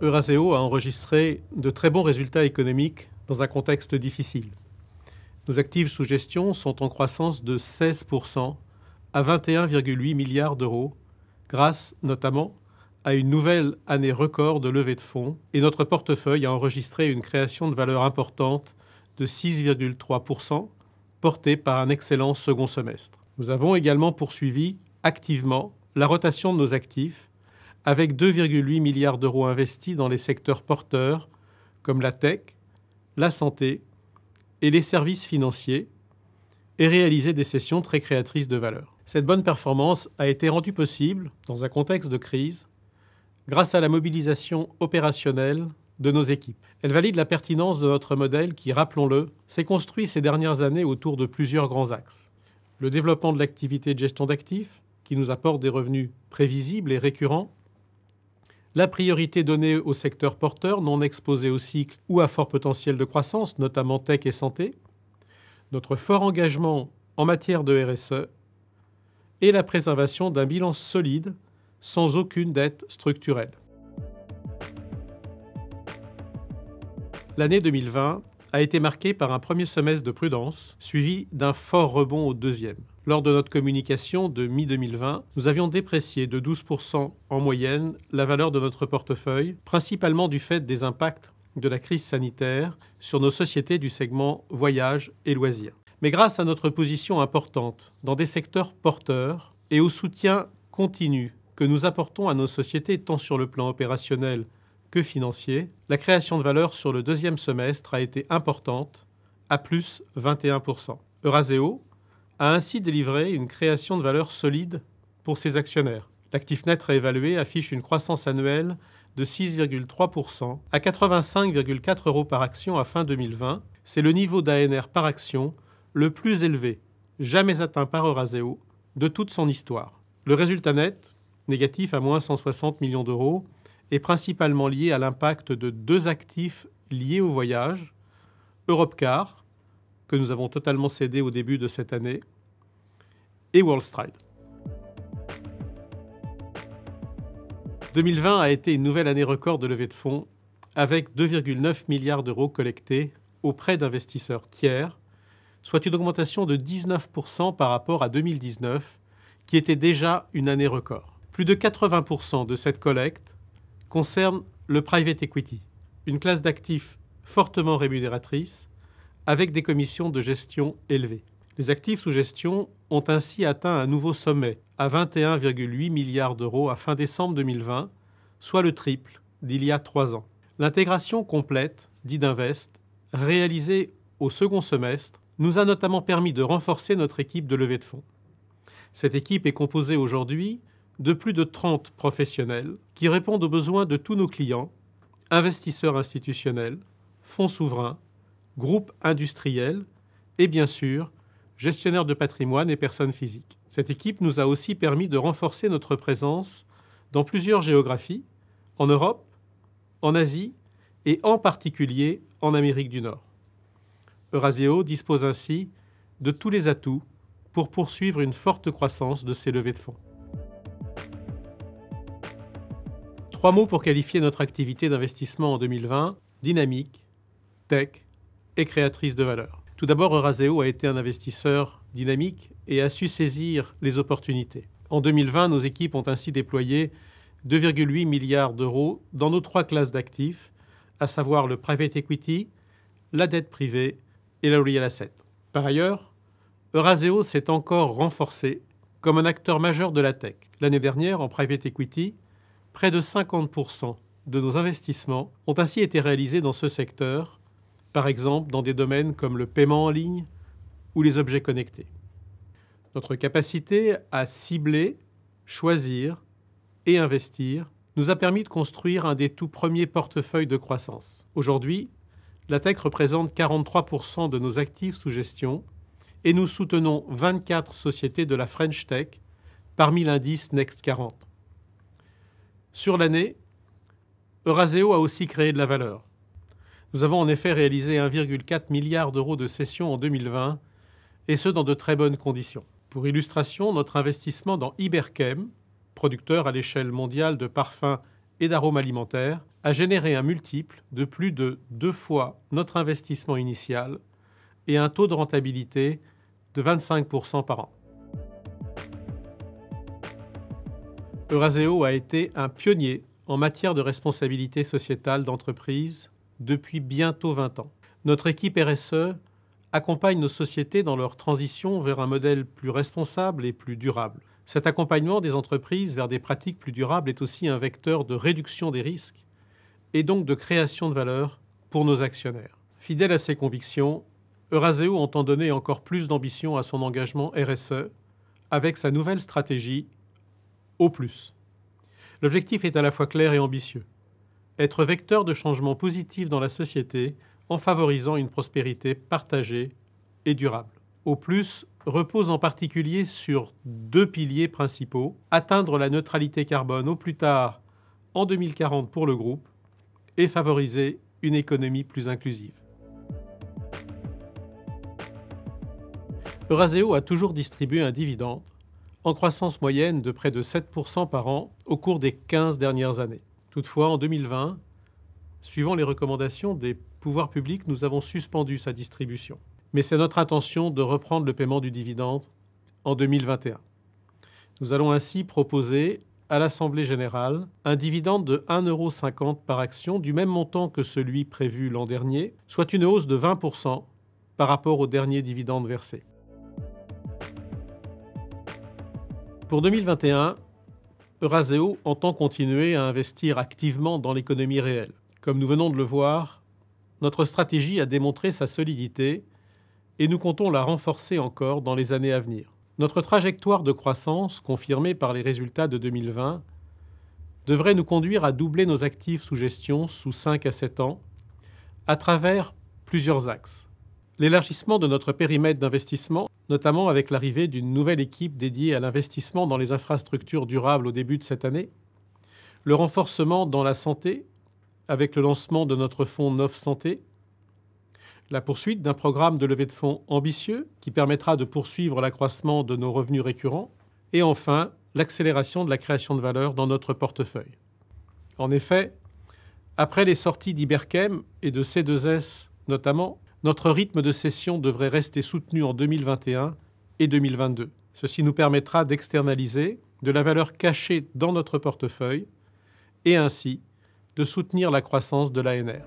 Eurazeo a enregistré de très bons résultats économiques dans un contexte difficile. Nos actifs sous gestion sont en croissance de 16% à 21,8 milliards d'euros, grâce notamment à une nouvelle année record de levée de fonds, et notre portefeuille a enregistré une création de valeur importante de 6,3%, portée par un excellent second semestre. Nous avons également poursuivi activement la rotation de nos actifs, avec 2,8 milliards d'euros investis dans les secteurs porteurs comme la tech, la santé et les services financiers, et réalisé des cessions très créatrices de valeur. Cette bonne performance a été rendue possible dans un contexte de crise grâce à la mobilisation opérationnelle de nos équipes. Elle valide la pertinence de notre modèle qui, rappelons-le, s'est construit ces dernières années autour de plusieurs grands axes. Le développement de l'activité de gestion d'actifs, qui nous apporte des revenus prévisibles et récurrents, la priorité donnée aux secteurs porteurs non exposés au cycle ou à fort potentiel de croissance, notamment tech et santé, notre fort engagement en matière de RSE et la préservation d'un bilan solide sans aucune dette structurelle. L'année 2020 a été marquée par un premier semestre de prudence, suivi d'un fort rebond au deuxième. Lors de notre communication de mi-2020, nous avions déprécié de 12% en moyenne la valeur de notre portefeuille, principalement du fait des impacts de la crise sanitaire sur nos sociétés du segment voyage et loisirs. Mais grâce à notre position importante dans des secteurs porteurs et au soutien continu que nous apportons à nos sociétés tant sur le plan opérationnel que financier, la création de valeur sur le deuxième semestre a été importante, à plus 21%. Eurazeo a ainsi délivré une création de valeur solide pour ses actionnaires. L'actif net réévalué affiche une croissance annuelle de 6,3% à 85,4 € par action à fin 2020. C'est le niveau d'ANR par action le plus élevé jamais atteint par Eurazeo de toute son histoire. Le résultat net, négatif à moins 160 millions d'euros, est principalement lié à l'impact de deux actifs liés au voyage, Europcar, que nous avons totalement cédé au début de cette année, et Worldstride. 2020 a été une nouvelle année record de levée de fonds, avec 2,9 milliards d'euros collectés auprès d'investisseurs tiers, soit une augmentation de 19% par rapport à 2019, qui était déjà une année record. Plus de 80% de cette collecte concerne le private equity, une classe d'actifs fortement rémunératrice, avec des commissions de gestion élevées. Les actifs sous gestion ont ainsi atteint un nouveau sommet à 21,8 milliards d'euros à fin décembre 2020, soit le triple d'il y a 3 ans. L'intégration complète d'Idinvest, réalisée au second semestre, nous a notamment permis de renforcer notre équipe de levée de fonds. Cette équipe est composée aujourd'hui de plus de 30 professionnels qui répondent aux besoins de tous nos clients, investisseurs institutionnels, fonds souverains, groupes industriels et bien sûr, gestionnaires de patrimoine et personnes physiques. Cette équipe nous a aussi permis de renforcer notre présence dans plusieurs géographies, en Europe, en Asie et en particulier en Amérique du Nord. Eurazeo dispose ainsi de tous les atouts pour poursuivre une forte croissance de ses levées de fonds. 3 mots pour qualifier notre activité d'investissement en 2020, dynamique, tech et créatrice de valeur. Tout d'abord, Eurazeo a été un investisseur dynamique et a su saisir les opportunités. En 2020, nos équipes ont ainsi déployé 2,8 milliards d'euros dans nos 3 classes d'actifs, à savoir le private equity, la dette privée et le real asset. Par ailleurs, Eurazeo s'est encore renforcé comme un acteur majeur de la tech. L'année dernière, en private equity, près de 50% de nos investissements ont ainsi été réalisés dans ce secteur, par exemple dans des domaines comme le paiement en ligne ou les objets connectés. Notre capacité à cibler, choisir et investir nous a permis de construire un des tout premiers portefeuilles de croissance. Aujourd'hui, la tech représente 43% de nos actifs sous gestion et nous soutenons 24 sociétés de la French Tech parmi l'indice Next 40. Sur l'année, Eurazeo a aussi créé de la valeur. Nous avons en effet réalisé 1,4 milliard d'euros de cessions en 2020, et ce dans de très bonnes conditions. Pour illustration, notre investissement dans Iberchem, producteur à l'échelle mondiale de parfums et d'arômes alimentaires a généré un multiple de plus de 2 fois notre investissement initial et un taux de rentabilité de 25% par an. Eurazeo a été un pionnier en matière de responsabilité sociétale d'entreprise depuis bientôt 20 ans. Notre équipe RSE accompagne nos sociétés dans leur transition vers un modèle plus responsable et plus durable. Cet accompagnement des entreprises vers des pratiques plus durables est aussi un vecteur de réduction des risques et donc de création de valeur pour nos actionnaires. Fidèle à ses convictions, Eurazeo entend donner encore plus d'ambition à son engagement RSE avec sa nouvelle stratégie Au+. L'objectif est à la fois clair et ambitieux. Être vecteur de changement positif dans la société en favorisant une prospérité partagée et durable. Au+ repose en particulier sur 2 piliers principaux, atteindre la neutralité carbone au plus tard en 2040 pour le groupe et favoriser une économie plus inclusive. Eurazeo a toujours distribué un dividende en croissance moyenne de près de 7% par an au cours des 15 dernières années. Toutefois, en 2020, suivant les recommandations des pouvoirs publics, nous avons suspendu sa distribution. Mais c'est notre intention de reprendre le paiement du dividende en 2021. Nous allons ainsi proposer à l'Assemblée générale un dividende de 1,50 € par action, du même montant que celui prévu l'an dernier, soit une hausse de 20% par rapport au dernier dividende versé. Pour 2021, Eurazeo entend continuer à investir activement dans l'économie réelle. Comme nous venons de le voir, notre stratégie a démontré sa solidité et nous comptons la renforcer encore dans les années à venir. Notre trajectoire de croissance, confirmée par les résultats de 2020, devrait nous conduire à doubler nos actifs sous gestion sous 5 à 7 ans, à travers plusieurs axes. L'élargissement de notre périmètre d'investissement, notamment avec l'arrivée d'une nouvelle équipe dédiée à l'investissement dans les infrastructures durables au début de cette année, le renforcement dans la santé, avec le lancement de notre fonds Nov Santé, la poursuite d'un programme de levée de fonds ambitieux qui permettra de poursuivre l'accroissement de nos revenus récurrents et enfin l'accélération de la création de valeur dans notre portefeuille. En effet, après les sorties d'Iberchem et de C2S notamment, notre rythme de cession devrait rester soutenu en 2021 et 2022. Ceci nous permettra d'externaliser de la valeur cachée dans notre portefeuille et ainsi de soutenir la croissance de l'ANR.